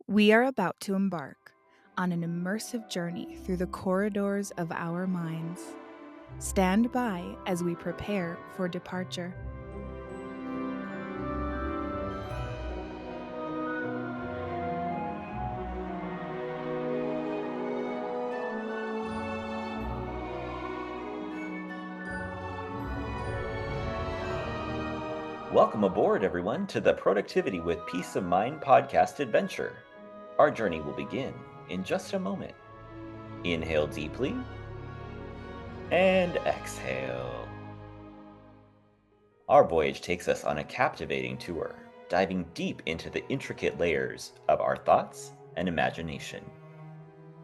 We are about to embark on an immersive journey through the corridors of our minds. Stand by as we prepare for departure. Welcome aboard, everyone, to the Productivity with Peace of Mind podcast adventure. Our journey will begin in just a moment. Inhale deeply and exhale. Our voyage takes us on a captivating tour, diving deep into the intricate layers of our thoughts and imagination.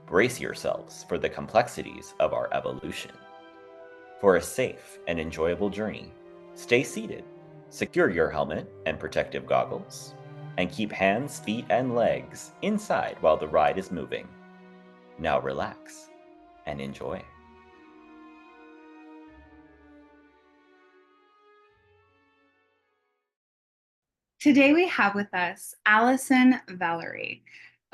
Brace yourselves for the complexities of our evolution. For a safe and enjoyable journey, stay seated, secure your helmet and protective goggles, and keep hands, feet, and legs inside while the ride is moving. Now relax and enjoy. Today we have with us Allison Valarie,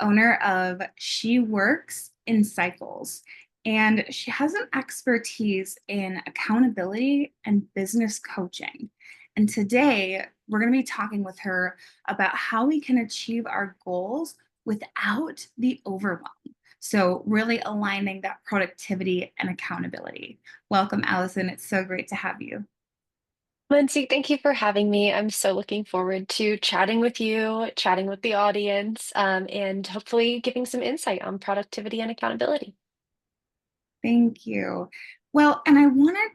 owner of She Works in Cycles, and she has an expertise in accountability and business coaching. And today we're going to be talking with her about how we can achieve our goals without the overwhelm. So, really aligning that productivity and accountability. Welcome, Allison. It's so great to have you. Lindsay, thank you for having me. I'm so looking forward to chatting with you, chatting with the audience, and hopefully giving some insight on productivity and accountability. Thank you. Well, and I want to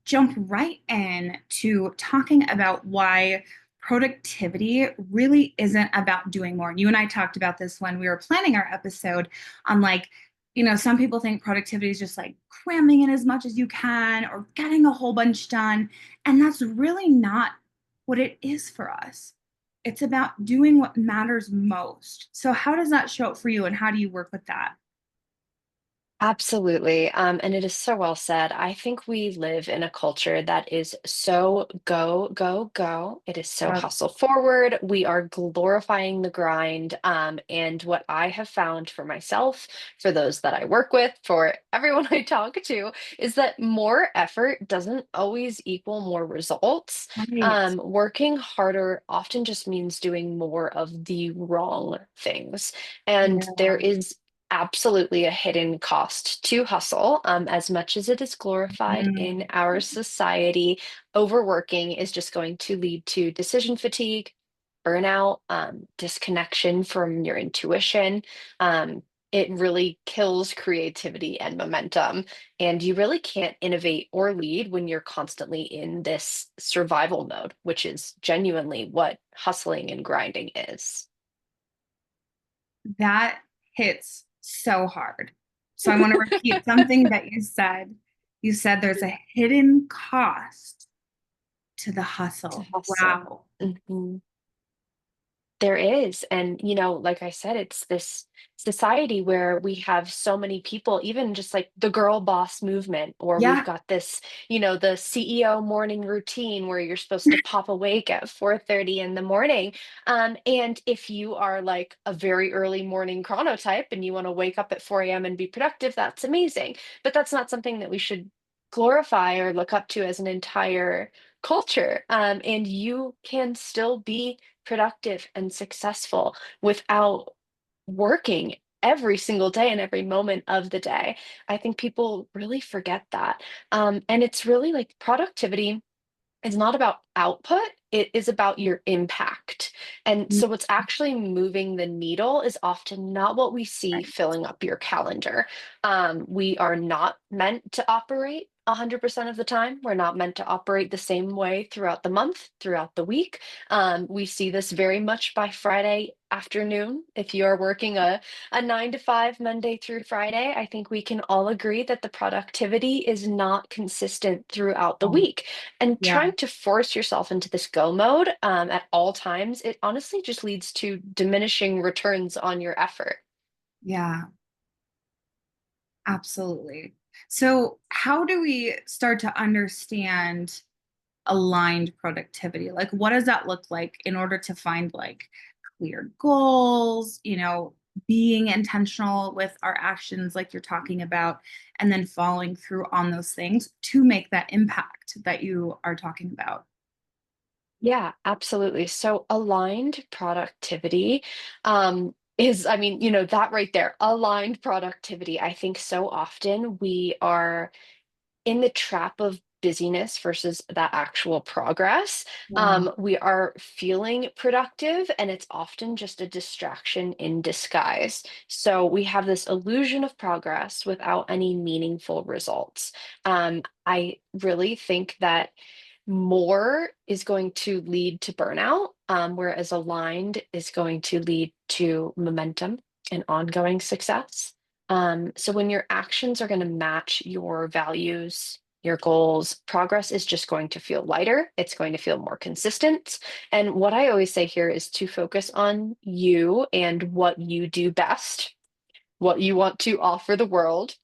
jump right in to talking about why productivity really isn't about doing more. You and I talked about this when we were planning our episode on some people think productivity is just like cramming in as much as you can or getting a whole bunch done. And that's really not what it is for us. It's about doing what matters most. So, how does that show up for you and how do you work with that? Absolutely. And it is so well said. I think we live in a culture that is so go, go, go. It is so Yep. hustle forward. We are glorifying the grind. And what I have found for myself, for those that I work with, for everyone I talk to, is that more effort doesn't always equal more results. Right. Working harder often just means doing more of the wrong things. And there Yeah. is absolutely a hidden cost to hustle. As much as it is glorified in Mm. our society, overworking is just going to lead to decision fatigue, burnout, disconnection from your intuition. It really kills creativity and momentum. And you really can't innovate or lead when you're constantly in this survival mode, which is genuinely what hustling and grinding is. That hits so hard. So I want to repeat something that you said. You said there's a hidden cost to the To hustle. hustle. Wow. Mhm. There is. And, like I said, it's this society where we have so many people, even just like the girl boss movement, or we've Yeah. got this, the CEO morning routine where you're supposed to pop awake at 4:30 in the morning. And if you are like a very early morning chronotype and you want to wake up at 4 a.m. and be productive, that's amazing. But that's not something that we should glorify or look up to as an entire culture. And you can still be productive and successful without working every single day and every moment of the day. I think people really forget that. And it's really like productivity is not about output, it is about your impact. And Mm. so, what's actually moving the needle is often not what we see Right. filling up your calendar. We are not meant to operate 100% of the time. We're not meant to operate the same way throughout the month, throughout the week. We see this very much by Friday afternoon. If you are working a 9 to 5 Monday through Friday, I think we can all agree that the productivity is not consistent throughout the Oh, week. And yeah. trying to force yourself into this go mode at all times, it honestly just leads to diminishing returns on your effort. Yeah. Absolutely. So, how do we start to understand aligned productivity? Like, what does that look like in order to find like clear goals, being intentional with our actions, like you're talking about, and then following through on those things to make that impact that you are talking about. Yeah, absolutely. So aligned productivity is, I mean, that right there, aligned productivity. I think so often we are in the trap of busyness versus that actual progress. Yeah. We are feeling productive, and it's often just a distraction in disguise. So we have this illusion of progress without any meaningful results. I really think that more is going to lead to burnout, whereas aligned is going to lead to momentum and ongoing success. So when your actions are going to match your values, your goals, progress is just going to feel lighter. It's going to feel more consistent. And what I always say here is to focus on you and what you do best, what you want to offer the world,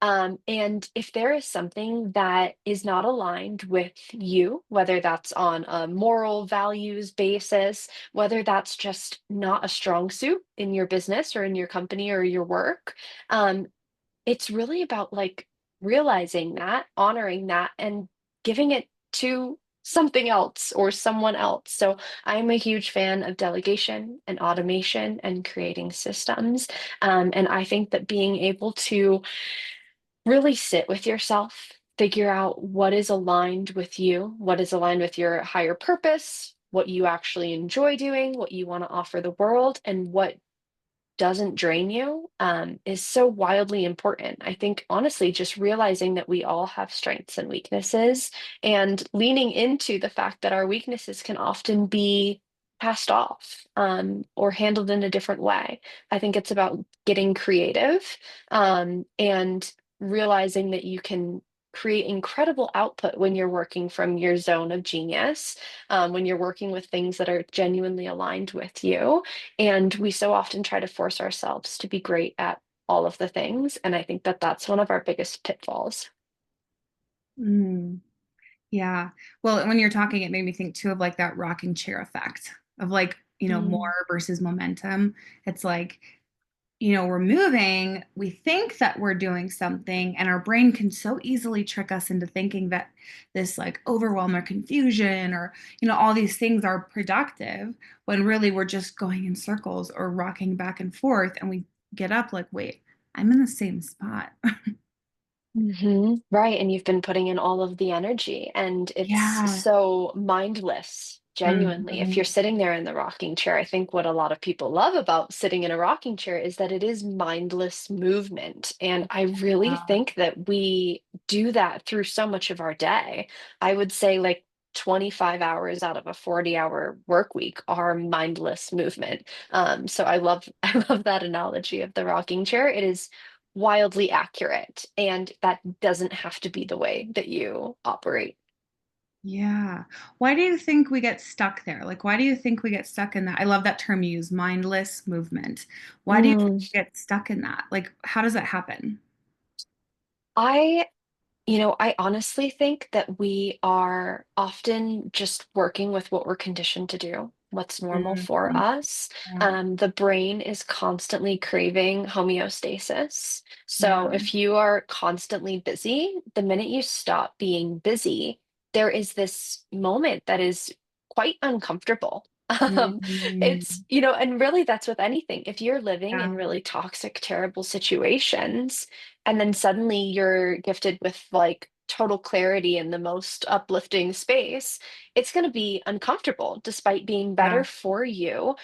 and if there is something that is not aligned with you, whether that's on a moral values basis, whether that's just not a strong suit in your business or in your company or your work, um, it's really about like realizing that, honoring that, and giving it to something else or someone else. So I'm a huge fan of delegation and automation and creating systems. And I think that being able to really sit with yourself, figure out what is aligned with you, what is aligned with your higher purpose, what you actually enjoy doing, what you want to offer the world, and what doesn't drain you is so wildly important. I think, honestly, just realizing that we all have strengths and weaknesses and leaning into the fact that our weaknesses can often be passed off or handled in a different way. I think it's about getting creative and realizing that you can create incredible output when you're working from your zone of genius, when you're working with things that are genuinely aligned with you. And we so often try to force ourselves to be great at all of the things. And I think that that's one of our biggest pitfalls. Mm. Yeah. Well, when you're talking, it made me think too of like that rocking chair effect of like, Mm. more versus momentum. It's like, we're moving, we think that we're doing something, and our brain can so easily trick us into thinking that this like overwhelm or confusion or, all these things are productive when really we're just going in circles or rocking back and forth. And we get up like, wait, I'm in the same spot. Right. And you've been putting in all of the energy, and it's Yeah. so mindless, genuinely. If you're Mhm. sitting there in the rocking chair, I think what a lot of people love about sitting in a rocking chair is that it is mindless movement. And I really Yeah. think that we do that through so much of our day. I would say like 25 hours out of a 40-hour work week are mindless movement. So I love I love that analogy of the rocking chair. It is wildly accurate, and that doesn't have to be the way that you operate. Yeah. Why do you think we get stuck there? Like, why do you think we get stuck in that? I love that term you use, mindless movement. Why do you think Mm, we get stuck in that? Like, how does that happen? I I honestly think that we are often just working with what we're conditioned to do, what's normal for Mhm. us. Yeah. The brain is constantly craving homeostasis. So Yeah. if you are constantly busy, the minute you stop being busy, there is this moment that is quite uncomfortable. Mhm. And really that's with anything. If you're living in Yeah. really toxic, terrible situations, and then suddenly you're gifted with like total clarity in the most uplifting space, it's going to be uncomfortable despite being better Yeah. for you,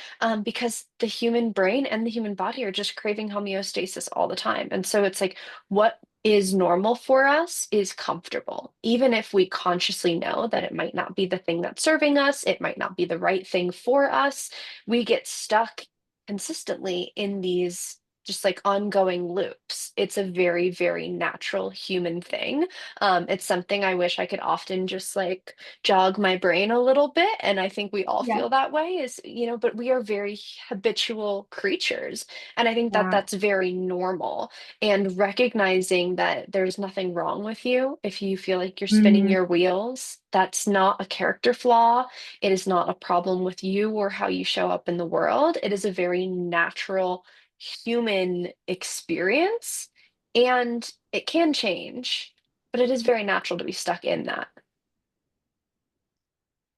because the human brain and the human body are just craving homeostasis all the time. And so it's like what is normal for us is comfortable, even if we consciously know that it might not be the thing that's serving us, it might not be the right thing for us. We get stuck consistently in these just like ongoing loops. It's a very, very natural human thing. It's something I wish I could often just like jog my brain a little bit. And I think we all Yeah. feel that way is, but we are very habitual creatures. And I think that Yeah. that's very normal. And recognizing that there's nothing wrong with you if you feel like you're spinning Mhm. your wheels, that's not a character flaw. It is not a problem with you or how you show up in the world. It is a very natural human experience, and it can change, but it is very natural to be stuck in that.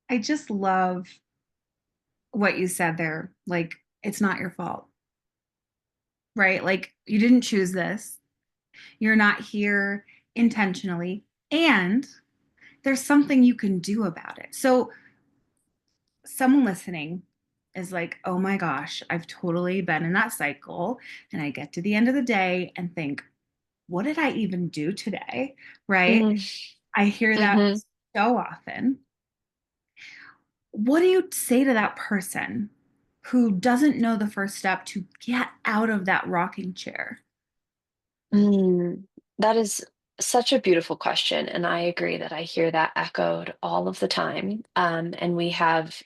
I just love what you said there. Like, it's not your fault, right? Like, you didn't choose this. You're not here intentionally. And there's something you can do about it. So, someone listening is like, oh my gosh, I've totally been in that cycle. And I get to the end of the day and think, what did I even do today? Right? I hear that Mm-hmm. so often. What do you say to that person who doesn't know the first step to get out of that rocking chair? Mm, that is such a beautiful question. And I agree that I hear that echoed all of the time. And we have,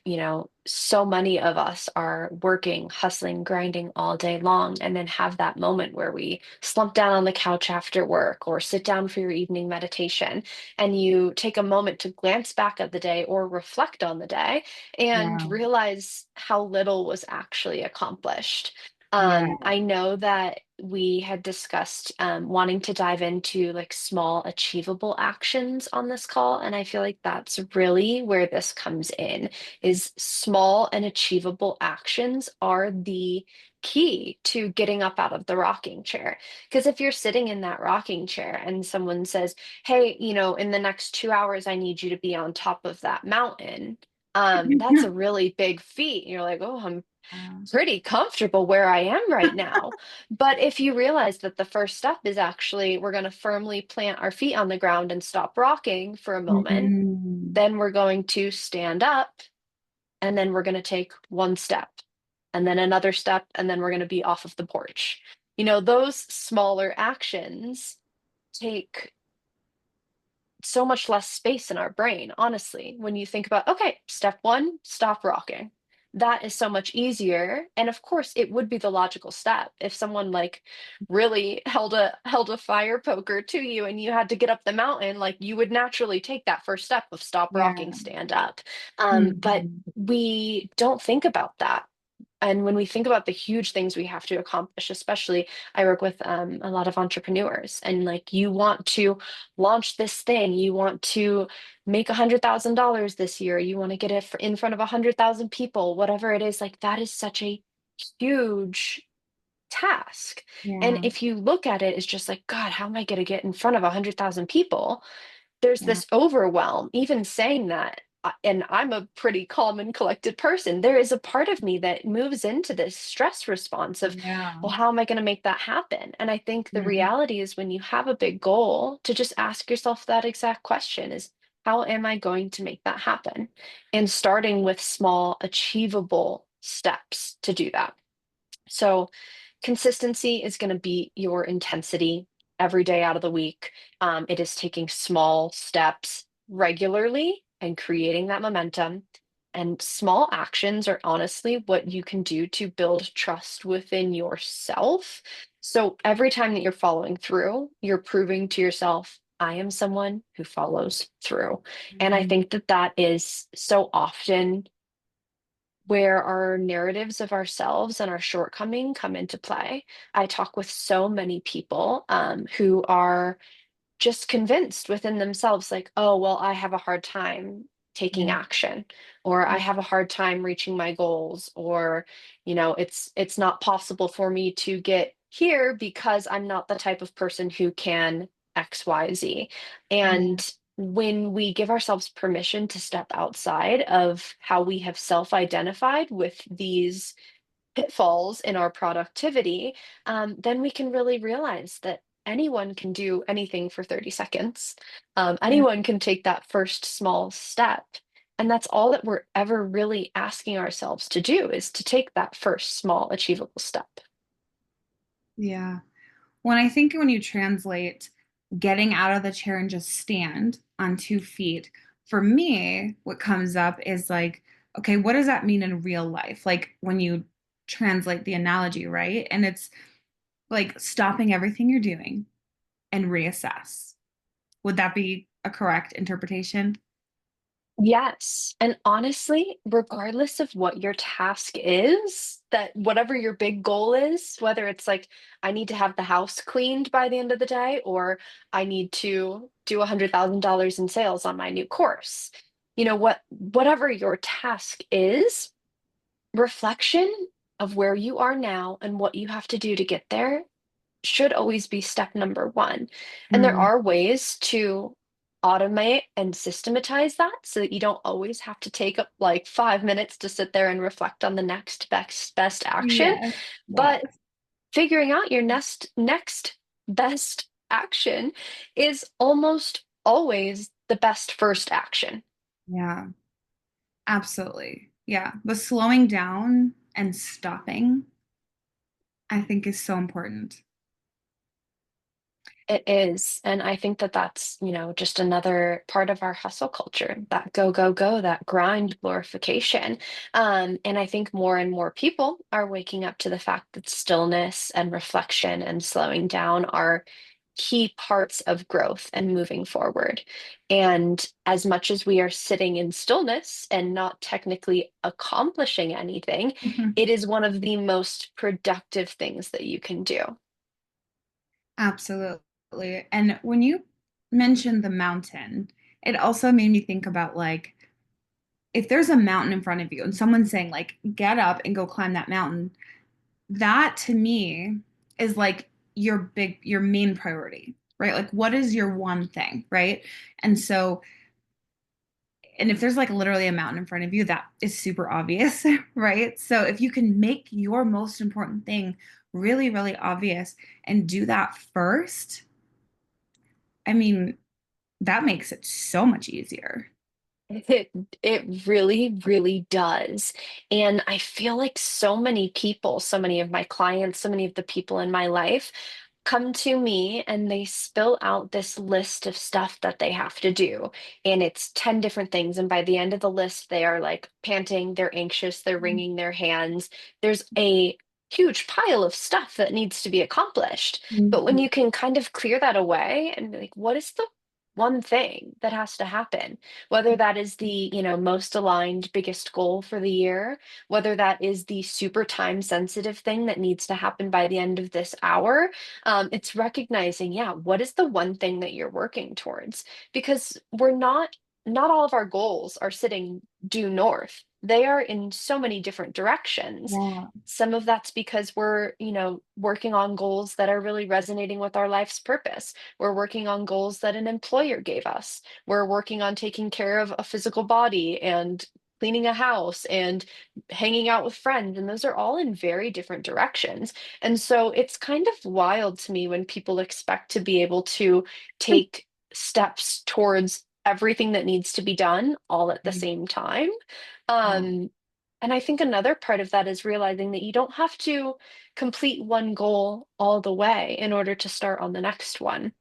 so many of us are working, hustling, grinding all day long, and then have that moment where we slump down on the couch after work or sit down for your evening meditation. And you take a moment to glance back at the day or reflect on the day and Yeah. realize how little was actually accomplished. Yeah. I know that we had discussed wanting to dive into like small, achievable actions on this call, and I feel like that's really where this comes in, is small and achievable actions are the key to getting up out of the rocking chair. Because if you're sitting in that rocking chair and someone says, "Hey, in the next 2 hours, I need you to be on top of that mountain," that's a really big feat. And you're like, "Oh, I'm pretty comfortable where I am right now." But if you realize that the first step is actually we're going to firmly plant our feet on the ground and stop rocking for a moment, Mhm. then we're going to stand up, and then we're going to take one step and then another step, and then we're going to be off of the porch. Those smaller actions take so much less space in our brain, honestly, when you think about, okay, step one, stop rocking. That is so much easier. And of course, it would be the logical step. If someone like really held a fire poker to you and you had to get up the mountain, like you would naturally take that first step of stop rocking, Yeah. stand up. But Mhm. we don't think about that. And when we think about the huge things we have to accomplish, especially I work with a lot of entrepreneurs, and like you want to launch this thing, you want to make $100,000 this year, you want to get it in front of 100,000 people, whatever it is, like that is such a huge task. And Yeah. if you look at it as just like, God, how am I going to get in front of 100,000 people? There's Yeah. this overwhelm, even saying that. And I'm a pretty calm and collected person. There is a part of me that moves into this stress response of, Yeah. well, how am I going to make that happen? And I think the Mhm. reality is when you have a big goal, to just ask yourself that exact question is, how am I going to make that happen? And starting with small, achievable steps to do that. So, consistency is going to be your intensity every day out of the week. It is taking small steps regularly and creating that momentum. And small actions are honestly what you can do to build trust within yourself. So, every time that you're following through, you're proving to yourself, I am someone who follows through. And I Mhm. think that that is so often where our narratives of ourselves and our shortcoming come into play. I talk with so many people who are just convinced within themselves, like, oh, well, I have a hard time taking Yeah. action, or I Yeah. have a hard time reaching my goals, or, it's not possible for me to get here because I'm not the type of person who can XYZ. Yeah. And when we give ourselves permission to step outside of how we have self-identified with these pitfalls in our productivity, then we can really realize that anyone can do anything for 30 seconds. Yeah. Anyone can take that first small step. And that's all that we're ever really asking ourselves to do is to take that first small achievable step. Yeah. When I think when you translate getting out of the chair and just stand on 2 feet, for me, what comes up is like, okay, what does that mean in real life? Like when you translate the analogy, right? And it's like stopping everything you're doing and reassess. Would that be a correct interpretation? Yes. And honestly, regardless of what your task is, that whatever your big goal is, whether it's like, I need to have the house cleaned by the end of the day, or I need to do $100,000 in sales on my new course, whatever your task is, reflection of where you are now and what you have to do to get there should always be step number one. And there Mm, are ways to automate and systematize that so that you don't always have to take up like 5 minutes to sit there and reflect on the next best action. yes, But yes. figuring out your next best action is almost always the best first action. Yeah, absolutely. Yeah. But slowing down and stopping, I think is so important. It is. And I think that that's, just another part of our hustle culture, that go, go, go, that grind glorification. And I think more and more people are waking up to the fact that stillness and reflection and slowing down are key parts of growth and moving forward. And as much as we are sitting in stillness and not technically accomplishing anything, Mhm. it is one of the most productive things that you can do. Absolutely. And when you mentioned the mountain, it also made me think about like if there's a mountain in front of you and someone's saying like get up and go climb that mountain, that to me is like your main priority, right? Like what is your one thing, right? And so and if there's like literally a mountain in front of you, that is super obvious, right? So if you can make your most important thing really, really obvious and do that first, I mean, that makes it so much easier. It it really, really does. And I feel like so many people, so many of my clients, so many of the people in my life come to me and they spill out this list of stuff that they have to do. And it's 10 different things. And by the end of the list, they are like panting, they're anxious, they're wringing their hands. There's a huge pile of stuff that needs to be accomplished. But when Mhm. you can kind of clear that away and be like, what is the one thing that has to happen? Whether that is the, most aligned biggest goal for the year, whether that is the super time sensitive thing that needs to happen by the end of this hour, it's recognizing, yeah, what is the one thing that you're working towards? Because not all of our goals are sitting due north. They are in so many different directions. Yeah. Some of that's because we're, working on goals that are really resonating with our life's purpose. We're working on goals that an employer gave us. We're working on taking care of a physical body and cleaning a house and hanging out with friends. And those are all in very different directions. And so it's kind of wild to me when people expect to be able to take steps towards everything that needs to be done all at the same time. Yeah. Um, and I think another part of that is realizing that you don't have to complete one goal all the way in order to start on the next one.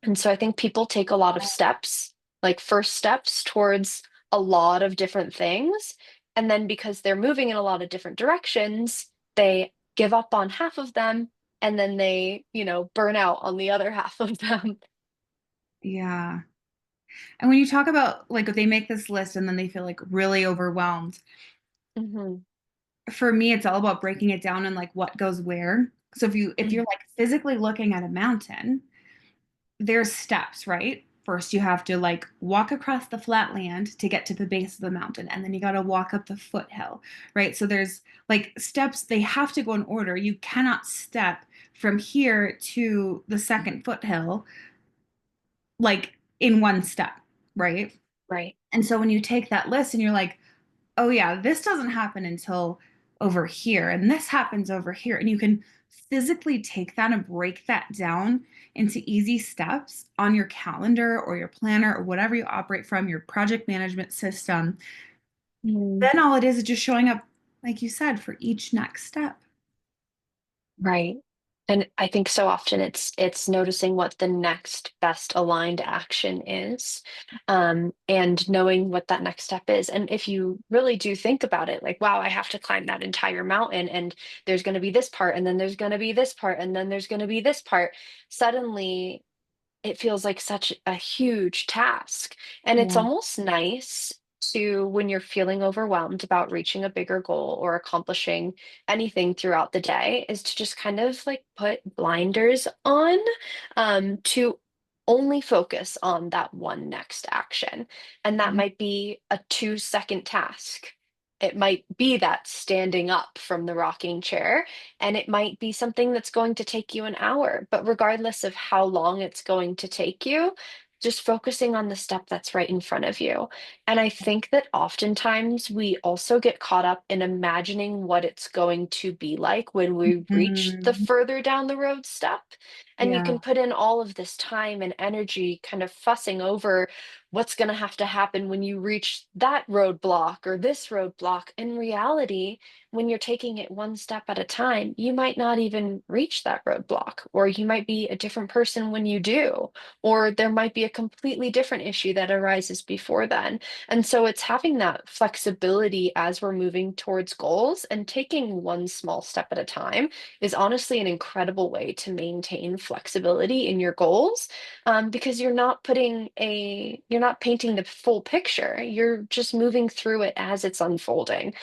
And so I think people take a lot of steps, like first steps towards a lot of different things. And then because they're moving in a lot of different directions, they give up on half of them and then they, burn out on the other half of them. Yeah. And when you talk about like if they make this list and then they feel like really overwhelmed, Mhm. for me it's all about breaking it down and like what goes where. So if you're Mm. like physically looking at a mountain, there's steps, right? First, you have to like walk across the flat land to get to the base of the mountain, and then you got to walk up the foothill, right? So there's like steps, they have to go in order. You cannot step from here to the second foothill like in one step, right? Right. And so when you take that list and you're like, oh yeah, this doesn't happen until over here, and this happens over here. And you can physically take that and break that down into easy steps on your calendar or your planner or whatever you operate from, your project management system. Mm. Then all it is just showing up, like you said, for each next step. Right. And I think so often it's noticing what the next best aligned action is, and knowing what that next step is. And if you really do think about it, like, wow, I have to climb that entire mountain, and there's going to be this part, and then there's going to be this part, and then there's going to be this part. Suddenly, it feels like such a huge task. And it's Yeah. almost nice to, when you're feeling overwhelmed about reaching a bigger goal or accomplishing anything throughout the day, is to just kind of like put blinders on, to only focus on that one next action. And that Mhm. might be a 2-second task. It might be that standing up from the rocking chair, and it might be something that's going to take you an hour, but regardless of how long it's going to take you, just focusing on the step that's right in front of you. And I think that oftentimes we also get caught up in imagining what it's going to be like when we reach the Mhm. further down the road step. And you Yeah. can put in all of this time and energy kind of fussing over what's going to have to happen when you reach that roadblock or this roadblock. In reality, when you're taking it one step at a time, you might not even reach that roadblock, or you might be a different person when you do, or there might be a completely different issue that arises before then. And so it's having that flexibility as we're moving towards goals, and taking one small step at a time is honestly an incredible way to maintain flexibility in your goals, because you're not painting the full picture. You're just moving through it as it's unfolding,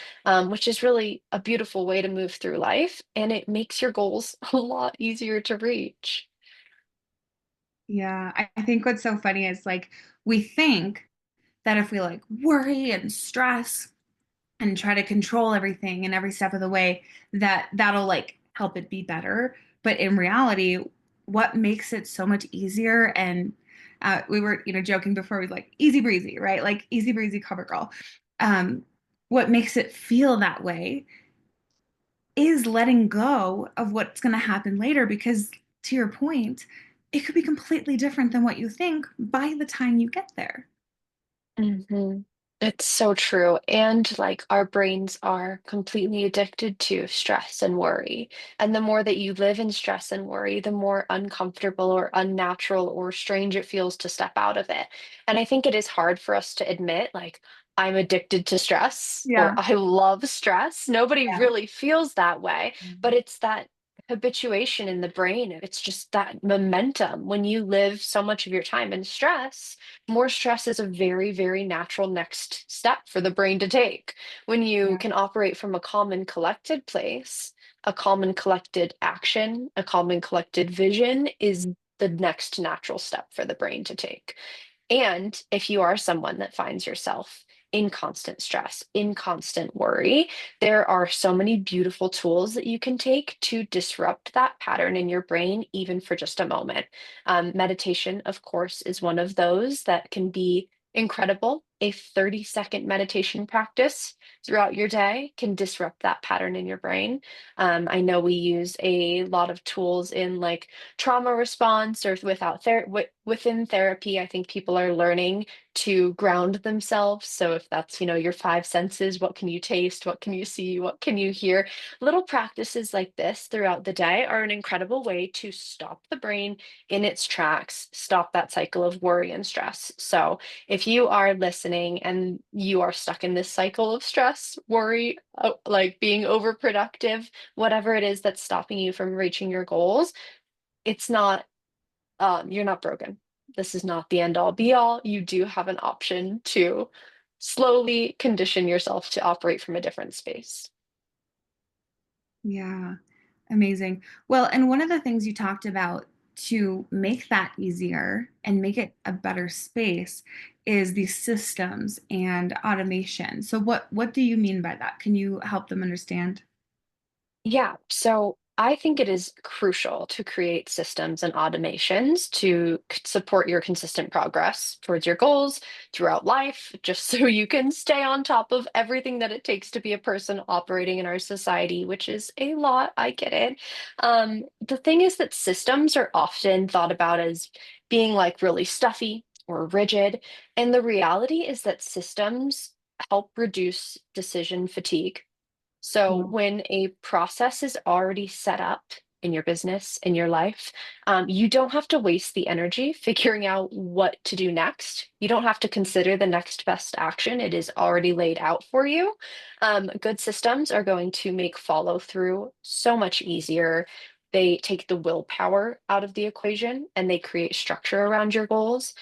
which is really a beautiful way to move through life. And it makes your goals a lot easier to reach. Yeah. I think what's so funny is like we think that if we like worry and stress and try to control everything in every step of the way, that that'll like help it be better. But in reality, what makes it so much easier, and we were, joking before, we like easy breezy, right? Like easy breezy cover girl. Um, what makes it feel that way is letting go of what's going to happen later, because to your point, it could be completely different than what you think by the time you get there. Mhm. It's so true. And like our brains are completely addicted to stress and worry. And the more that you live in stress and worry, the more uncomfortable or unnatural or strange it feels to step out of it. And I think it is hard for us to admit, like, I'm addicted to stress or Yeah. I love stress. Nobody Yeah. really feels that way, but it's that habituation in the brain. It's just that momentum. When you live so much of your time in stress, more stress is a very, very natural next step for the brain to take. When you Yeah. can operate from a calm and collected place, a calm and collected action, a calm and collected vision is the next natural step for the brain to take. And if you are someone that finds yourself in constant stress, in constant worry, there are so many beautiful tools that you can take to disrupt that pattern in your brain, even for just a moment. Meditation, of course, is one of those that can be incredible. A 30-second meditation practice throughout your day can disrupt that pattern in your brain. I know we use a lot of tools in like trauma response or within therapy. I think people are learning to ground themselves. So if that's, your five senses, what can you taste, what can you see, what can you hear? Little practices like this throughout the day are an incredible way to stop the brain in its tracks, stop that cycle of worry and stress. So if you are listening and you are stuck in this cycle of stress, worry, like being overproductive, whatever it is that's stopping you from reaching your goals, it's not, you're not broken. This is not the end all be all. You do have an option to slowly condition yourself to operate from a different space. Yeah, amazing. Well, and one of the things you talked about to make that easier and make it a better space is these systems and automation. So what do you mean by that? Can you help them understand? Yeah, so I think it is crucial to create systems and automations to support your consistent progress towards your goals throughout life, just so you can stay on top of everything that it takes to be a person operating in our society, which is a lot. I get it. The thing is that systems are often thought about as being like really stuffy or rigid. And the reality is that systems help reduce decision fatigue. So Yeah. when a process is already set up in your business, in your life. You don't have to waste the energy figuring out what to do next. You don't have to consider the next best action. It is already laid out for you. Good systems are going to make follow through so much easier. They take the willpower out of the equation and they create structure around your goals.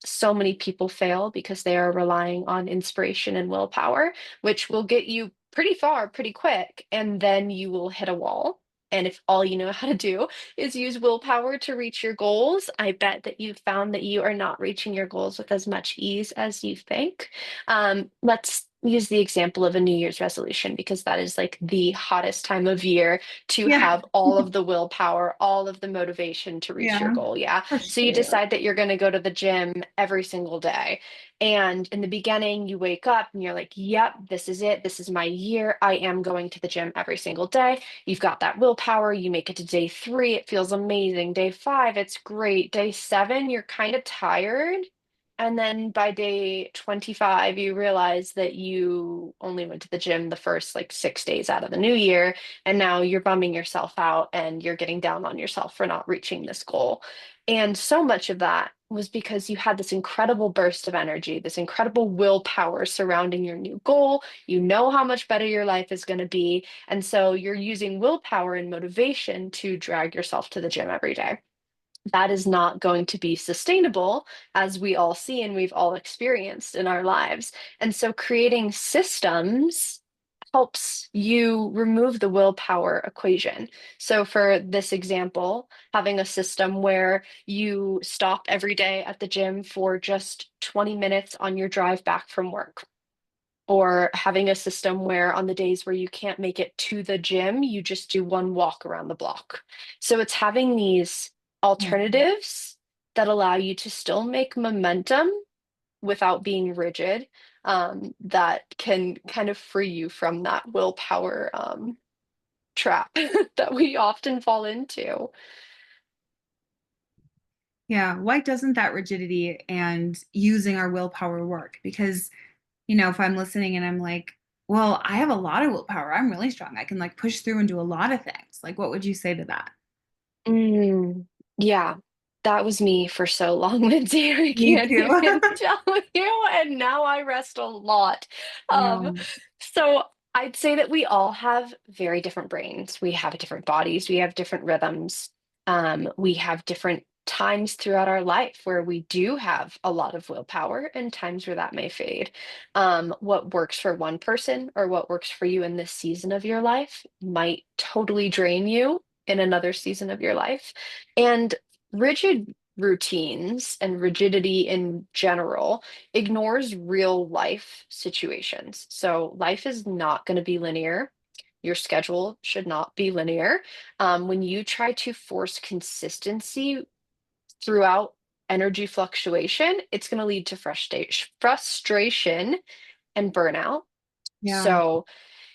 So many people fail because they are relying on inspiration and willpower, which will get you pretty far pretty quick, and then you will hit a wall. And if all you know how to do is use willpower to reach your goals, I bet that you've found that you are not reaching your goals with as much ease as you think. Let's use the example of a New Year's resolution because that is like the hottest time of year to Yeah. have all of the willpower, all of the motivation to reach your Yeah, goal. Yeah. for So you sure. decide that you're going to go to the gym every single day. And in the beginning, you wake up and you're like, yep, this is it. This is my year. I am going to the gym every single day. You've got that willpower. You make it to day 3. It feels amazing. Day 5, it's great. Day 7, you're kind of tired. And then by day 25, you realize that you only went to the gym the first like 6 days out of the new year. And now you're bumming yourself out and you're getting down on yourself for not reaching this goal. And so much of that was because you had this incredible burst of energy, this incredible willpower surrounding your new goal. You know how much better your life is going to be. And so you're using willpower and motivation to drag yourself to the gym every day. That is not going to be sustainable, as we all see and we've all experienced in our lives. And so creating systems helps you remove the willpower equation. So, for this example, having a system where you stop every day at the gym for just 20 minutes on your drive back from work, or having a system where on the days where you can't make it to the gym, you just do one walk around the block. So, it's having these Mhm. alternatives that allow you to still make momentum without being rigid, that can kind of free you from that willpower trap that we often fall into. Yeah, why doesn't that rigidity and using our willpower work? Because, if I'm listening and I'm like, well, I have a lot of willpower. I'm really strong. I can like push through and do a lot of things. Like, what would you say to that? Mm, yeah, that was me for so long, Lindsay. I Me can't too. even tell you. And now I rest a lot. Um, Yeah. so I'd say that we all have very different brains. We have different bodies. We have different rhythms. We have different times throughout our life where we do have a lot of willpower and times where that may fade. What works for one person or what works for you in this season of your life might totally drain you in another season of your life. And rigid routines and rigidity in general ignores real life situations. So life is not going to be linear. Your schedule should not be linear. When you try to force consistency throughout energy fluctuation, it's going to lead to frustration and burnout. Yeah. So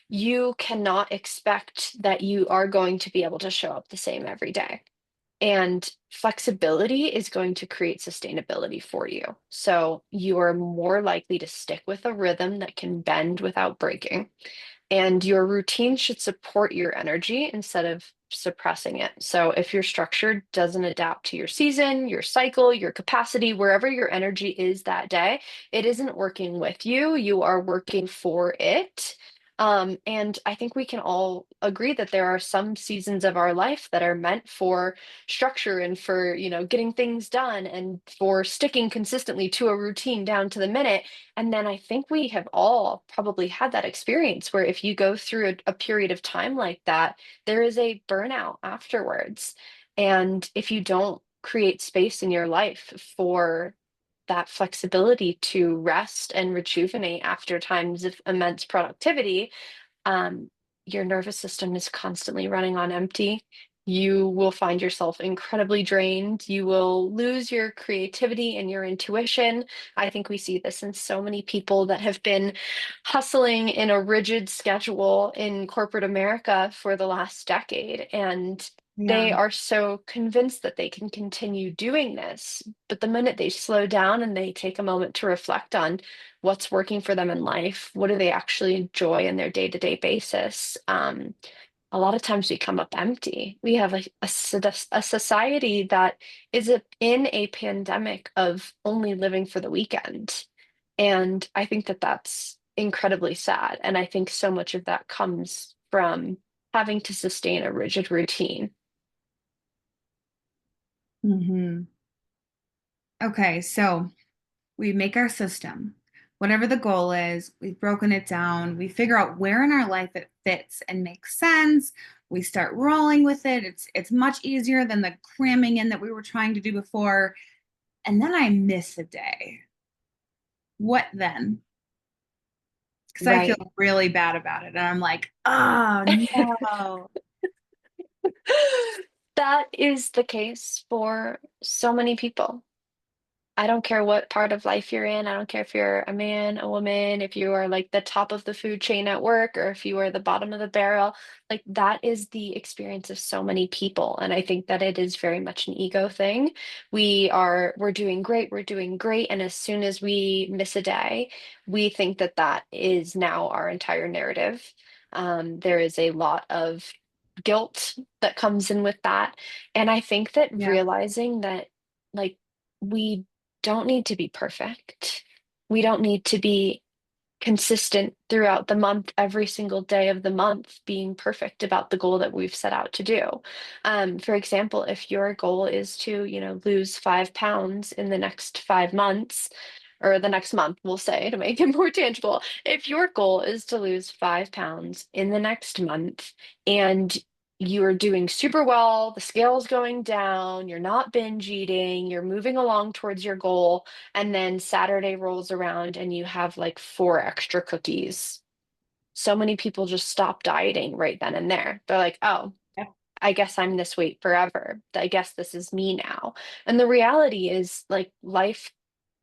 you cannot expect that you are going to be able to show up the same every day. And flexibility is going to create sustainability for you. So you are more likely to stick with a rhythm that can bend without breaking. And your routine should support your energy instead of suppressing it. So if your structure doesn't adapt to your season, your cycle, your capacity, wherever your energy is that day, it isn't working with you. You are working for it. And I think we can all agree that there are some seasons of our life that are meant for structure and for, getting things done and for sticking consistently to a routine down to the minute. And then I think we have all probably had that experience where if you go through a period of time like that, there is a burnout afterwards. And if you don't create space in your life for that flexibility to rest and rejuvenate after times of immense productivity, um, your nervous system is constantly running on empty. You will find yourself incredibly drained. You will lose your creativity and your intuition. I think we see this in so many people that have been hustling in a rigid schedule in corporate America for the last decade. And Yeah. they are so convinced that they can continue doing this. But the minute they slow down and they take a moment to reflect on what's working for them in life, what do they actually enjoy in their day-to-day basis, a lot of times we come up empty. We have a society that is in a pandemic of only living for the weekend. And I think that that's incredibly sad. And I think so much of that comes from having to sustain a rigid routine. Hmm. Okay, so we make our system. Whatever the goal is, we've broken it down. We figure out where in our life it fits and makes sense. We start rolling with it. It's much easier than the cramming in that we were trying to do before. And then I miss a day. What then? Because I feel Right. really bad about it. And I'm like, oh no. That is the case for so many people. I don't care what part of life you're in. I don't care if you're a man, a woman, if you are like the top of the food chain at work, or if you are the bottom of the barrel. Like that is the experience of so many people. And I think that it is very much an ego thing. We're doing great, we're doing great. And as soon as we miss a day, we think that that is now our entire narrative. There is a lot of guilt that comes in with that. And I think that Yeah. realizing that, like, we don't need to be perfect. We don't need to be consistent throughout the month, every single day of the month, being perfect about the goal that we've set out to do. For example, if your goal is to, lose 5 pounds in the next 5 months, or the next month, we'll say, to make it more tangible. If your goal is to lose 5 pounds in the next month and you're doing super well, the scale's going down, you're not binge eating, you're moving along towards your goal, and then Saturday rolls around and you have like 4 extra cookies. So many people just stop dieting right then and there. They're like, oh, Yep. I guess I'm this weight forever. I guess this is me now. And the reality is, like, life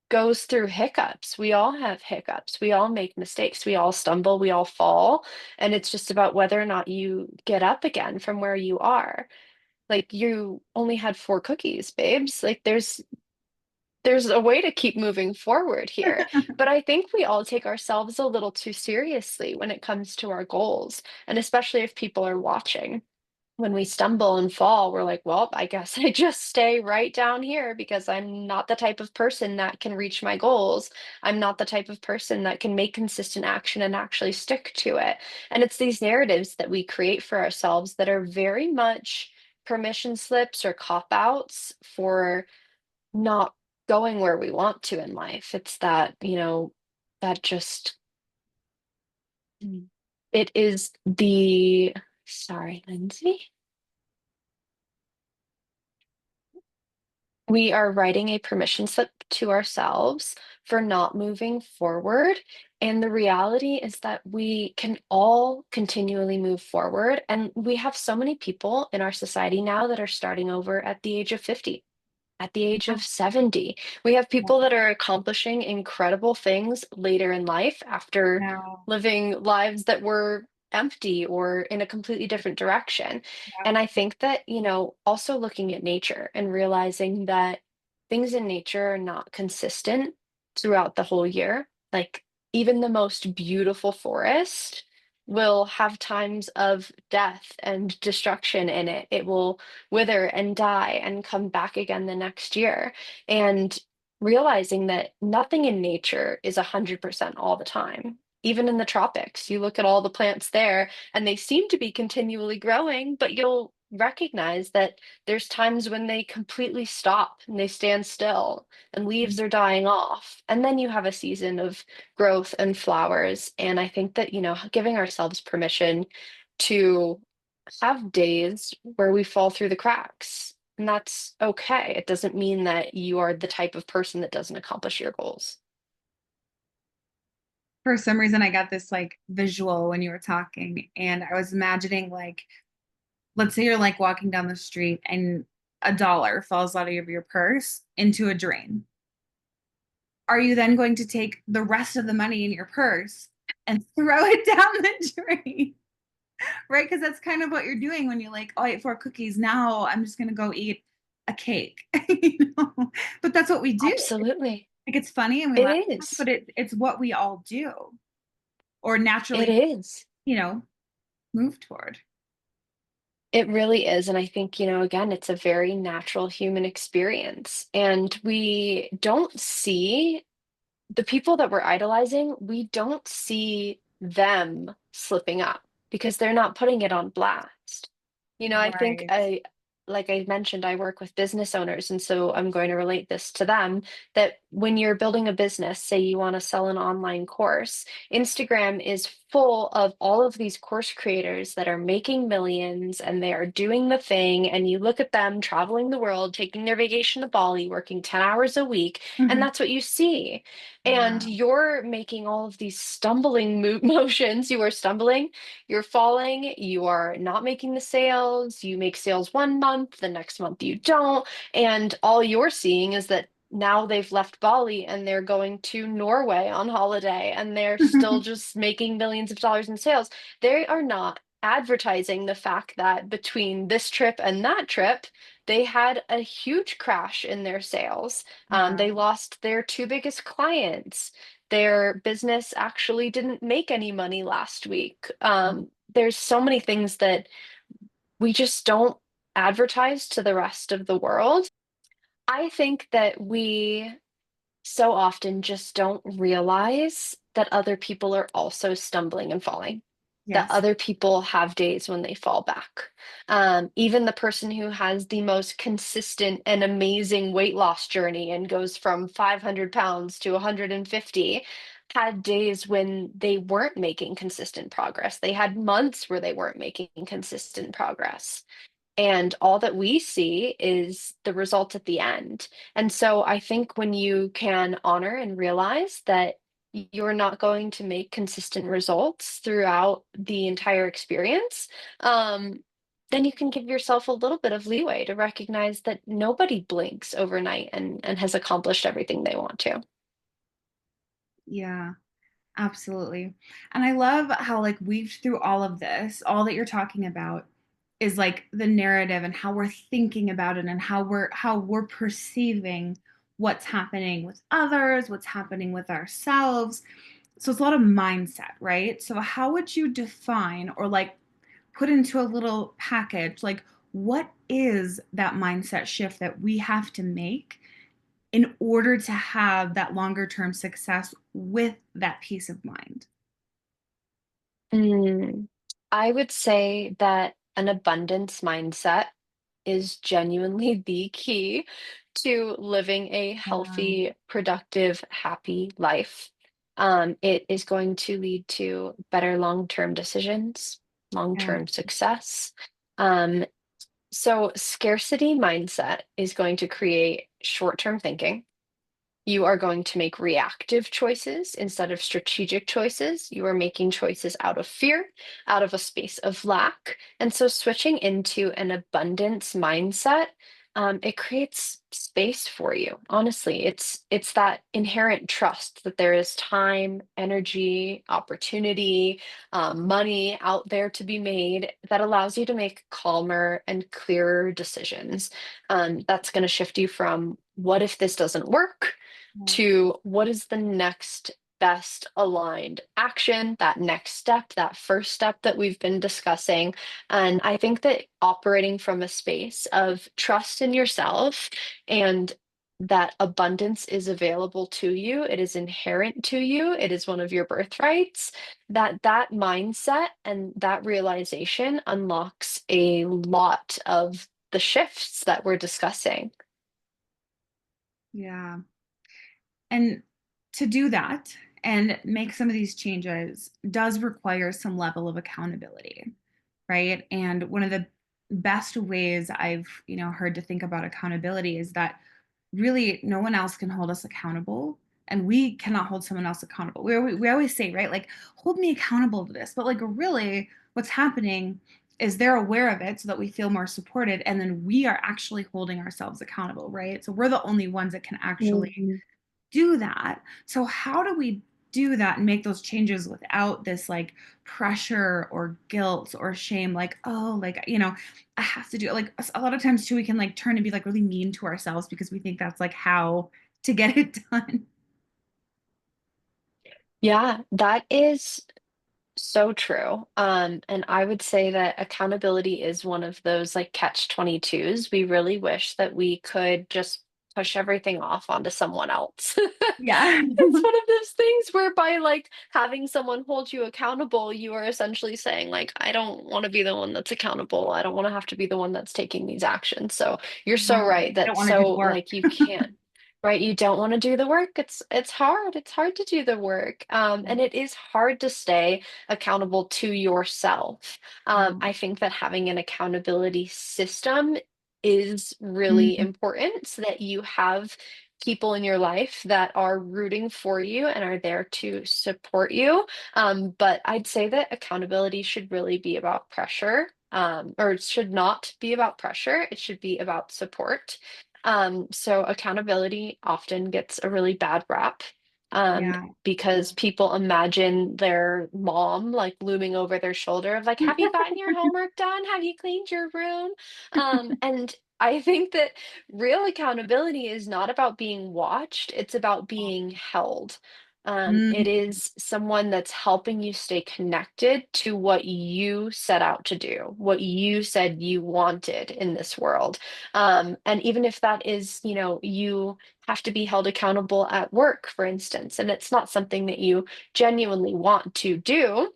goes through hiccups. We all have hiccups. We all make mistakes. We all stumble. We all fall. And it's just about whether or not you get up again from where you are. Like, you only had 4 cookies, babes. Like, there's a way to keep moving forward here. But I think we all take ourselves a little too seriously when it comes to our goals, and especially if people are watching. When we stumble and fall, we're like, well, I guess I just stay right down here because I'm not the type of person that can reach my goals. I'm not the type of person that can make consistent action and actually stick to it. And it's these narratives that we create for ourselves that are very much permission slips or cop outs for not going where we want to in life. It's that, that just, it is the, sorry, Lindsay. We are writing a permission slip to ourselves for not moving forward. And the reality is that we can all continually move forward. And we have so many people in our society now that are starting over at the age of 50, at the age of 70. We have Yeah. people that are accomplishing incredible things later in life after Now, living lives that were empty or in a completely different direction. yeah. And I think that, also looking at nature and realizing that things in nature are not consistent throughout the whole year. Like, even the most beautiful forest will have times of death and destruction in it. It will wither and die and come back again the next year. And realizing that nothing in nature is 100% all the time. Even in the tropics, you look at all the plants there and they seem to be continually growing, but you'll recognize that there's times when they completely stop and they stand still and leaves are dying off. And then you have a season of growth and flowers. And I think that, giving ourselves permission to have days where we fall through the cracks. And that's okay. It doesn't mean that you are the type of person that doesn't accomplish your goals. For some reason, I got this like visual when you were talking, and I was imagining like, let's say you're like walking down the street and a dollar falls out of your purse into a drain. Are you then going to take the rest of the money in your purse and throw it down the drain? Right? Because that's kind of what you're doing when you're like, oh, I ate 4 cookies. Now I'm just going to go eat a cake. you know? But that's what we do. Absolutely. Like it's funny and we It laugh, is. but it's what we all do or It naturally, is. you know, move toward. It really is. And I think, again, it's a very natural human experience. And we don't see the people that we're idolizing, we don't see them slipping up because they're not putting it on blast. I think Right. like I mentioned, I work with business owners, and so I'm going to relate this to them that when you're building a business, say you want to sell an online course, Instagram is full of all of these course creators that are making millions and they are doing the thing. And you look at them traveling the world, taking their vacation to Bali, working 10 hours a week, and Mhm. that's what you see. And Yeah. you're making all of these stumbling motions. You are stumbling, you're falling, you are not making the sales. You make sales one month, the next month you don't. And all you're seeing is that now they've left Bali and they're going to Norway on holiday and they're still just making millions of dollars in sales. They are not advertising the fact that between this trip and that trip, they had a huge crash in their sales. Yeah. They lost their two biggest clients. Their business actually didn't make any money last week. There's so many things that we just don't advertise to the rest of the world. I think that we so often just don't realize that other people are also stumbling and falling, that Yes. other people have days when they fall back. Even the person who has the most consistent and amazing weight loss journey and goes from 500 pounds to 150 had days when they weren't making consistent progress. They had months where they weren't making consistent progress. And all that we see is the result at the end. And so I think when you can honor and realize that you're not going to make consistent results throughout the entire experience, um, then you can give yourself a little bit of leeway to recognize that nobody blinks overnight and has accomplished everything they want to. Yeah. Absolutely. And I love how like weaved through all of this, all that you're talking about is like the narrative and how we're thinking about it and how we're perceiving what's happening with others, what's happening with ourselves. So it's a lot of mindset, right? So how would you define or like put into a little package like what is that mindset shift that we have to make in order to have that longer term success with that peace of mind? Mm, I would say that an abundance mindset is genuinely the key to living a Yeah. healthy, productive, happy life. It is going to lead to better long-term decisions, Yeah. long-term success. Um, so scarcity mindset is going to create short-term thinking. You are going to make reactive choices instead of strategic choices. You are making choices out of fear, out of a space of lack. And so switching into an abundance mindset, it creates space for you. Honestly, it's that inherent trust that there is time, energy, opportunity, money out there to be made that allows you to make calmer and clearer decisions. That's going to shift you from what if this doesn't work to what is the next best aligned action, that next step, that first step that we've been discussing. And I think that operating from a space of trust in yourself and that abundance is available to you, it is inherent to you, it is one of your birthrights, that mindset and that realization unlocks a lot of the shifts that we're discussing. Yeah. And to do that and make some of these changes does require some level of accountability, right? And one of the best ways I've, heard to think about accountability is that really no one else can hold us accountable and we cannot hold someone else accountable. We always say, right? Like, hold me accountable to this. But like really what's happening is they're aware of it so that we feel more supported and then we are actually holding ourselves accountable, right? So we're the only ones that can actually Mhm. do that. So how do we do that and make those changes without this like pressure or guilt or shame like, oh, like, I have to do it. Like a lot of times too we can like turn and be like really mean to ourselves because we think that's like how to get it done. Yeah, that is So true. And I would say that accountability is one of those like catch 22s. We really wish that we could just push everything off onto someone else. Yeah. It's one of those things whereby like having someone hold you accountable, you are essentially saying like, I don't want to be the one that's accountable. I don't want to have to be the one that's taking these actions. So you're so Yeah. right. I don't That's want to do the so work. like you can't. Right, you don't want to do the work. It's hard. It's hard to do the work. And it is hard to stay accountable to yourself. Yeah. I think that having an accountability system is really Mhm. important so that you have people in your life that are rooting for you and are there to support you. But I'd say that accountability should really be about pressure. Or it should not be about pressure. It should be about support. So accountability often gets a really bad rap. Um, Yeah. because people imagine their mom like looming over their shoulder of like, have you gotten your homework done? Have you cleaned your room? And I think that real accountability is not about being watched, it's about being held. It Mm, is someone that's helping you stay connected to what you set out to do, what you said you wanted in this world. And even if that is, you have to be held accountable at work, for instance, and it's not something that you genuinely want to do,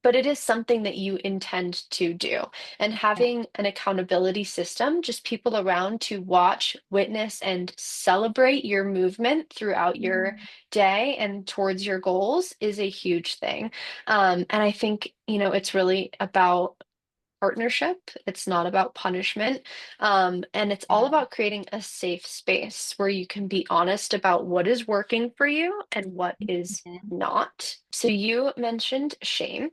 but it is something that you intend to do. And yeah. having an accountability system, just people around to watch, witness, and celebrate your movement throughout your Mm, day and towards your goals is a huge thing. And I think, it's really about partnership. It's not about punishment. And it's all yeah. about creating a safe space where you can be honest about what is working for you and what is Mhm. not. So you mentioned shame.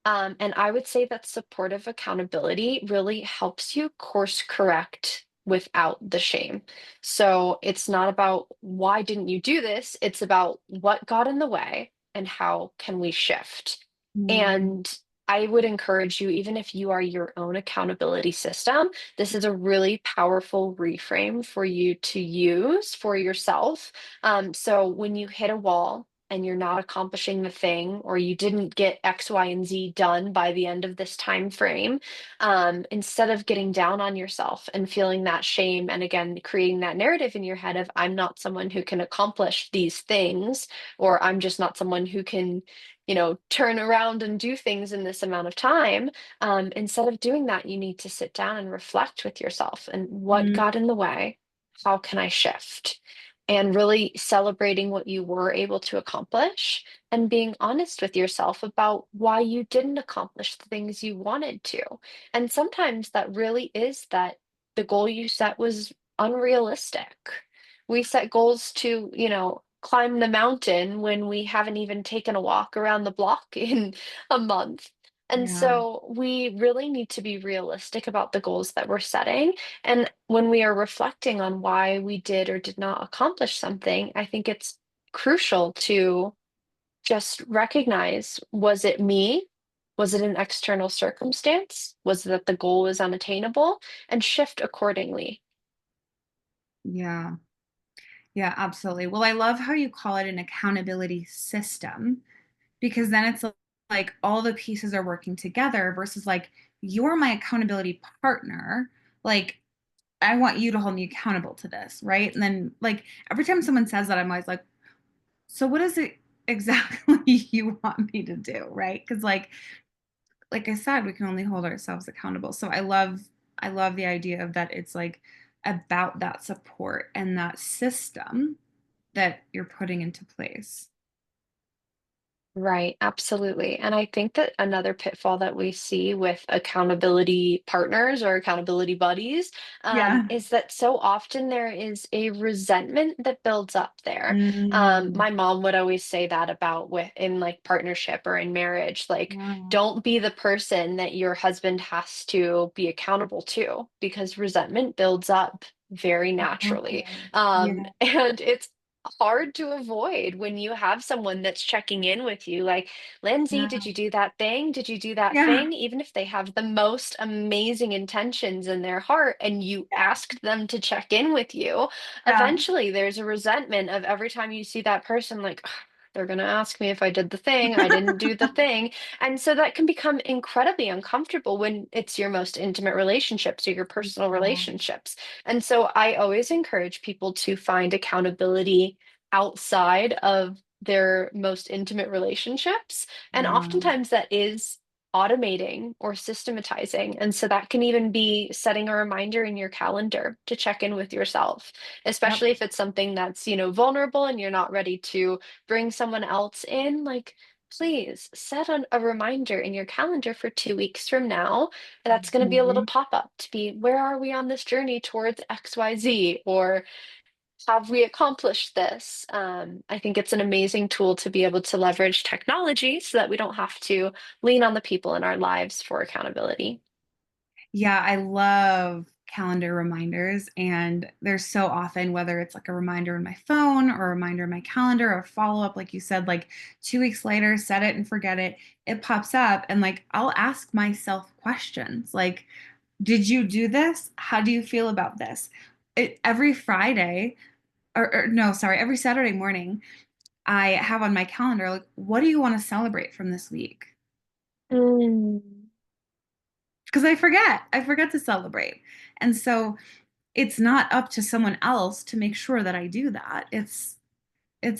And I would say that supportive accountability really helps you course correct without the shame. So it's not about why didn't you do this? It's about what got in the way and how can we shift. Mm, And I would encourage you, even if you are your own accountability system, this is a really powerful reframe for you to use for yourself. So when you hit a wall, and you're not accomplishing the thing or you didn't get X, Y, and Z done by the end of this time frame, instead of getting down on yourself and feeling that shame and again creating that narrative in your head of I'm not someone who can accomplish these things, or I'm just not someone who can, turn around and do things in this amount of time. Instead of doing that, you need to sit down and reflect with yourself and what mm, got in the way? How can I shift? And really celebrating what you were able to accomplish and being honest with yourself about why you didn't accomplish the things you wanted to. And sometimes that really is that the goal you set was unrealistic. We set goals to, climb the mountain when we haven't even taken a walk around the block in a month. And yeah. so we really need to be realistic about the goals that we're setting, and when we are reflecting on why we did or did not accomplish something, I think it's crucial to just recognize, was it me? Was it an external circumstance? Was it that the goal was unattainable? And shift accordingly. Yeah. Yeah, absolutely. Well, I love how you call it an accountability system because then it's like all the pieces are working together versus like you're my accountability partner. Like I want you to hold me accountable to this, right? And then like every time someone says that, I'm always like, so what is it exactly you want me to do, right? Because like I said, we can only hold ourselves accountable. So I love the idea of that it's like about that support and that system that you're putting into place. Right, absolutely. And I think that another pitfall that we see with accountability partners or accountability buddies, Yeah. is that so often there is a resentment that builds up there. Mm, My mom would always say that about with in like partnership or in marriage, like yeah. don't be the person that your husband has to be accountable to because resentment builds up very naturally. Okay. Yeah. And it's hard to avoid when you have someone that's checking in with you like, Lindsay, did Yeah. you do that thing? Did you do that Yeah. thing? Even if they have the most amazing intentions in their heart and you asked them to check in with you, Yeah. eventually there's a resentment of every time you see that person, like, "Ugh, They're going to ask me if I did the thing. I didn't do the thing. And so that can become incredibly uncomfortable when it's your most intimate relationships or your personal Yeah. relationships. And so I always encourage people to find accountability outside of their most intimate relationships. And Yeah. oftentimes that is automating or systematizing. And so that can even be setting a reminder in your calendar to check in with yourself, Yep. especially if it's something that's, vulnerable and you're not ready to bring someone else in. Like, please set a reminder in your calendar for 2 weeks from now. That's going to be a little Mhm. pop up to be, where are we on this journey towards XYZ? Or have we accomplished this? I think it's an amazing tool to be able to leverage technology so that we don't have to lean on the people in our lives for accountability. Yeah, I love calendar reminders. And there's so often, whether it's like a reminder in my phone or a reminder in my calendar or follow up, like you said, like 2 weeks later, set it and forget it. It pops up. And like, I'll ask myself questions like, did you do this? How do you feel about this? Every Friday, or no, sorry, every Saturday morning, I have on my calendar, like, what do you want to celebrate from this week? Mm. Because I forget to celebrate. And so it's not up to someone else to make sure that I do that. It's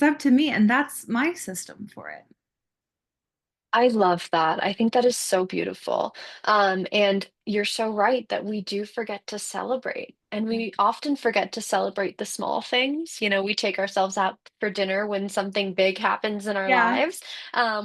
up to me, and that's my system for it. I love that. I think that is so beautiful. And you're so right that we do forget to celebrate. And we often forget to celebrate the small things. We take ourselves out for dinner when something big happens in our Yeah. lives.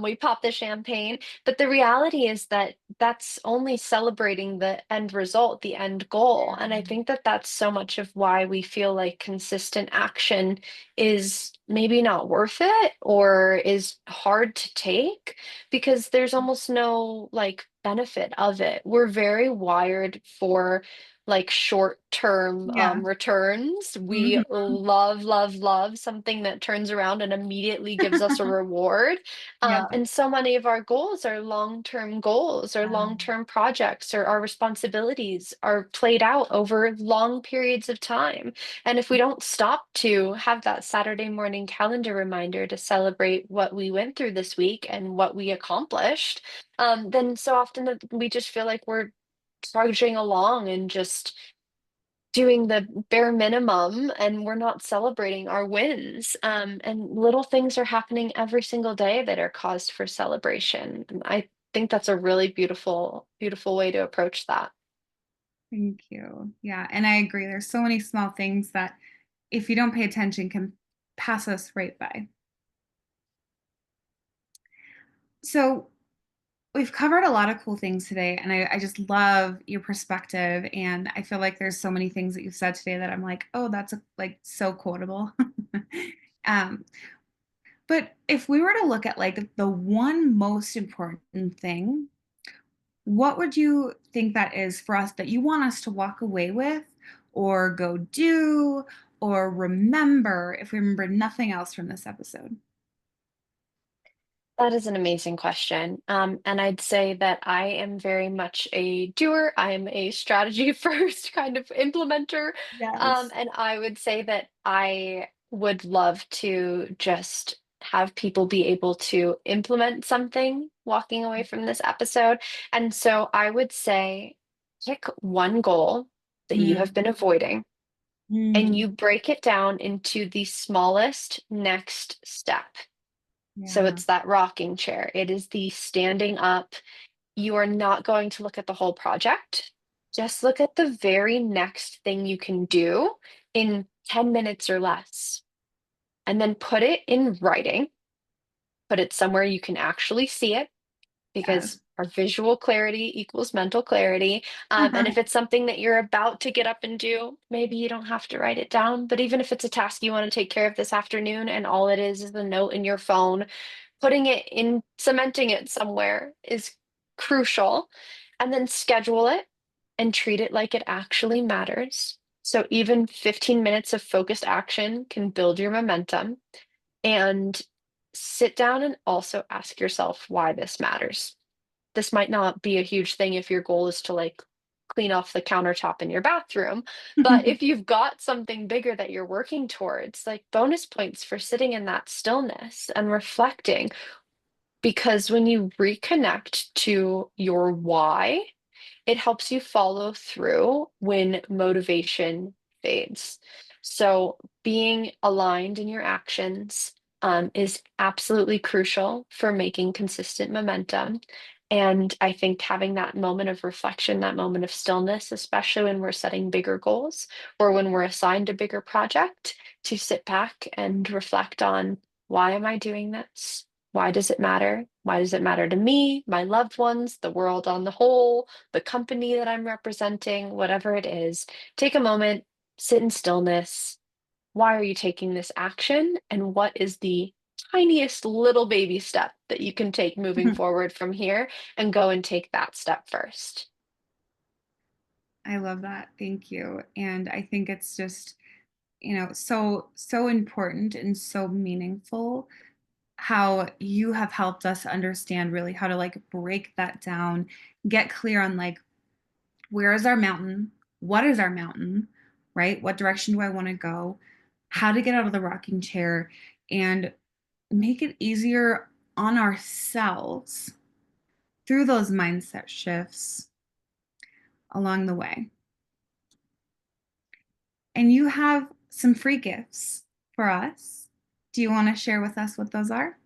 We pop the champagne. But the reality is that that's only celebrating the end result, the end goal. And I think that that's so much of why we feel like consistent action is maybe not worth it or is hard to take because there's almost no like benefit of it. We're very wired for like short-term Yeah. returns. We Mhm. love, love, love something that turns around and immediately gives us a reward. Yep. And so many of our goals are long-term goals or long-term projects or our responsibilities are played out over long periods of time. And if we don't stop to have that Saturday morning calendar reminder to celebrate what we went through this week and what we accomplished, then so often that we just feel like we're trudging along and just doing the bare minimum and we're not celebrating our wins. And little things are happening every single day that are cause for celebration. And I think that's a really beautiful, beautiful way to approach that. Thank you. Yeah, and I agree. There's so many small things that if you don't pay attention can pass us right by. So we've covered a lot of cool things today, and I just love your perspective. And I feel like there's so many things that you've said today that I'm like, oh, that's like so quotable. um, but if we were to look at like the one most important thing, what would you think that is for us that you want us to walk away with, or go do, or remember if we remember nothing else from this episode? That is an amazing question. And I'd say that I am very much a doer. I am a strategy first kind of implementer. Yes. And I would say that I would love to just have people be able to implement something walking away from this episode. And so I would say pick one goal that you have Mm, been avoiding and mm, you break it down into the smallest next step. So yeah. it's that rocking chair. It is the standing up. You are not going to look at the whole project. Just look at the very next thing you can do in 10 minutes or less. And then put it in writing, put it somewhere you can actually see it Yes. because our visual clarity equals mental clarity. And if it's something that you're about to get up and do, maybe you don't have to write it down. But even if it's a task you want to take care of this afternoon and all it is a note in your phone, putting it in, cementing it somewhere is crucial. And then schedule it and treat it like it actually matters. So even 15 minutes of focused action can build your momentum. And sit down and also ask yourself why this matters. This might not be a huge thing if your goal is to like clean off the countertop in your bathroom. But if you've got something bigger that you're working towards, like bonus points for sitting in that stillness and reflecting. Because when you reconnect to your why, it helps you follow through when motivation fades. So, being aligned in your actions is absolutely crucial for making consistent momentum. And I think having that moment of reflection, that moment of stillness, especially when we're setting bigger goals or when we're assigned a bigger project, to sit back and reflect on, why am I doing this? Why does it matter? Why does it matter to me, my loved ones, the world on the whole, the company that I'm representing, whatever it is? Take a moment, sit in stillness. Why are you taking this action? And what is the tiniest little baby step that you can take moving forward from here, and go and take that step first? I love that. Thank you. And I think it's just, so important and so meaningful how you have helped us understand really how to like break that down, get clear on like, where is our mountain? What is our mountain? Right? What direction do I want to go? How to get out of the rocking chair and make it easier on ourselves through those mindset shifts along the way. And you have some free gifts for us. Do you want to share with us what those are?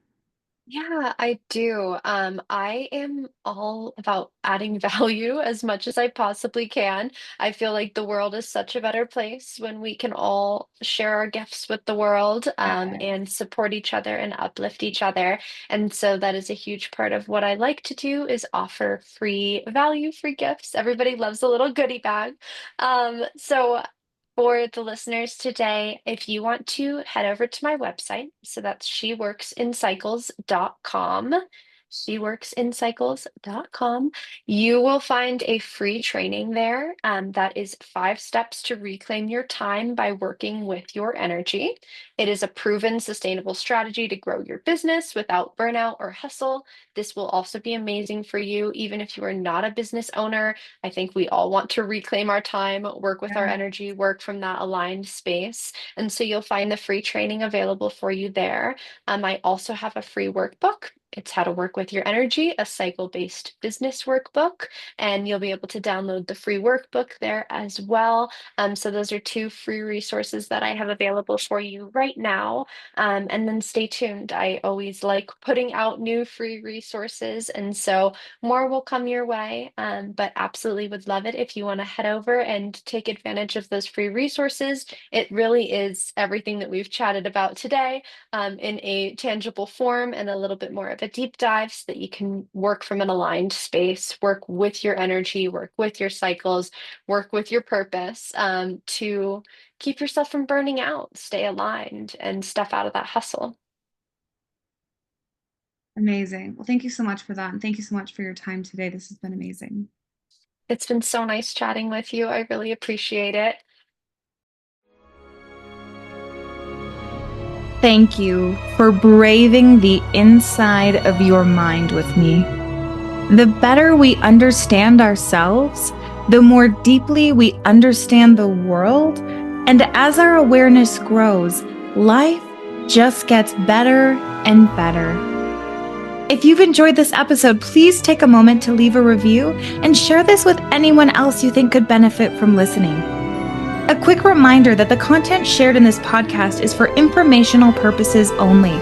Yeah, I do. I am all about adding value as much as I possibly can. I feel like the world is such a better place when we can all share our gifts with the world, and support each other and uplift each other. And so that is a huge part of what I like to do, is offer free value, free gifts. Everybody loves a little goodie bag. So for the listeners today, if you want to head over to my website, so that's sheworksincycles.com. Sheworksincycles.com. You will find a free training there, that is 5 steps to reclaim your time by working with your energy. It is a proven sustainable strategy to grow your business without burnout or hustle. This will also be amazing for you, even if you are not a business owner. I think we all want to reclaim our time, work with our energy, work from that aligned space. And so you'll find the free training available for you there. I also have a free workbook. It's How to Work with Your Energy, a cycle-based business workbook. And you'll be able to download the free workbook there as well. So those are 2 free resources that I have available for you right now. And then stay tuned. I always like putting out new free resources. And so more will come your way, but absolutely would love it if you want to head over and take advantage of those free resources. It really is everything that we've chatted about today, in a tangible form and a little bit more of a deep dive, so that you can work from an aligned space, work with your energy, work with your cycles, work with your purpose, to keep yourself from burning out, stay aligned, and step out of that hustle. Amazing. Well, thank you so much for that. And thank you so much for your time today. This has been amazing. It's been so nice chatting with you. I really appreciate it. Thank you for braving the inside of your mind with me. The better we understand ourselves, the more deeply we understand the world, and as our awareness grows, life just gets better and better. If you've enjoyed this episode, please take a moment to leave a review and share this with anyone else you think could benefit from listening. A quick reminder that the content shared in this podcast is for informational purposes only.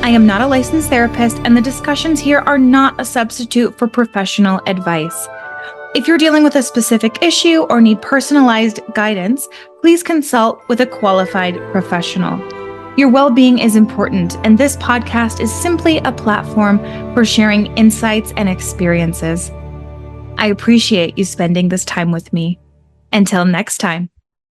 I am not a licensed therapist, and the discussions here are not a substitute for professional advice. If you're dealing with a specific issue or need personalized guidance, please consult with a qualified professional. Your well-being is important, and this podcast is simply a platform for sharing insights and experiences. I appreciate you spending this time with me. Until next time.